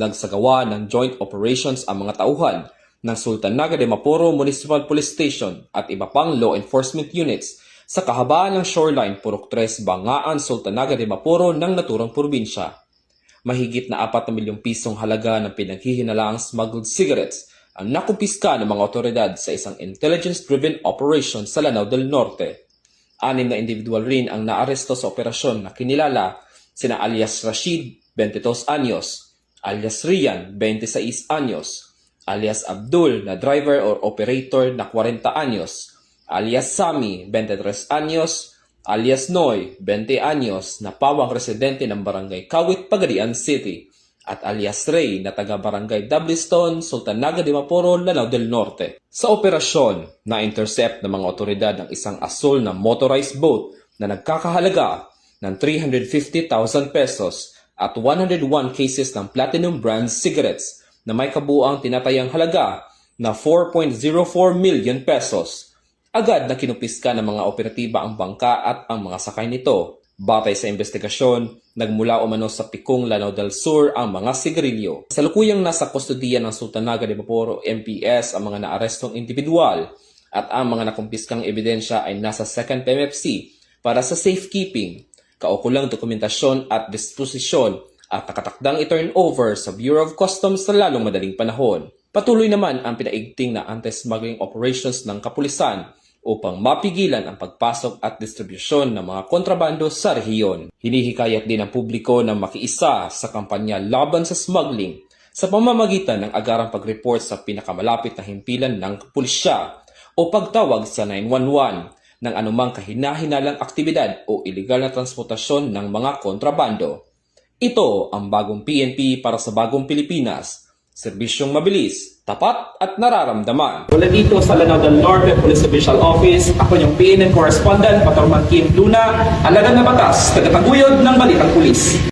Nagsagawa ng joint operations ang mga tauhan ng Sultanaga de Maporo Municipal Police Station at iba pang law enforcement units sa kahabaan ng shoreline Purok 3, Bangaan, Sultanaga de Maporo ng naturang probinsya. Mahigit na 4 na milyong pisong halaga ng pinaghihinalaang smuggled cigarettes ang nakumpiska ng mga otoridad sa isang intelligence-driven operation sa Lanao del Norte. 6 na individual rin ang naaresto sa operasyon na kinilala sina alias Rashid, 22 anyos, alias Rian, 26 anyos, alias Abdul na driver or operator na 40 anyos, alias Sami, 23 anyos, alias Noy, 20 anyos na pawang residente ng Barangay Kawit, Pagadian City, at alias Ray na taga-Barangay Dablistone, Sultanaga de Maporo, Lanao del Norte. Sa operasyon, na-intercept ng mga otoridad ang isang asul na motorized boat na nagkakahalaga ng 350,000 pesos at 101 cases ng Platinum brand cigarettes na may kabuuang tinatayang halaga na 4.04 million pesos. Agad na kinupiska ng mga operatiba ang bangka at ang mga sakay nito. Batay sa investigasyon, nagmula umano sa Pikong, Lanao del Sur ang mga sigarilyo. Salukuyang nasa kustodiya ng Sultanaga de Maporo MPS ang mga naarestong individual at ang mga nakumpiskang ebidensya ay nasa 2nd PMFC para sa safekeeping, kaukulang dokumentasyon at disposisyon at nakatakdang i-turn over sa Bureau of Customs sa lalong madaling panahon. Patuloy naman ang pinaigting na anti-smuggling operations ng kapulisan upang mapigilan ang pagpasok at distribusyon ng mga kontrabando sa rehiyon. Hinihikayat din ang publiko na makiisa sa kampanya laban sa smuggling sa pamamagitan ng agarang pag-report sa pinakamalapit na himpilan ng pulisya o pagtawag sa 911 ng anumang kahinahinalang aktibidad o ilegal na transportasyon ng mga kontrabando. Ito ang bagong PNP para sa bagong Pilipinas. Serbisyong mabilis, tapat at nararamdaman. Mula dito sa Lanao del Norte Police Official Office, ako yung PNN Correspondent, Patrolman Kim Luna, alagad na batas, tagataguyod ng Balitang Pulis.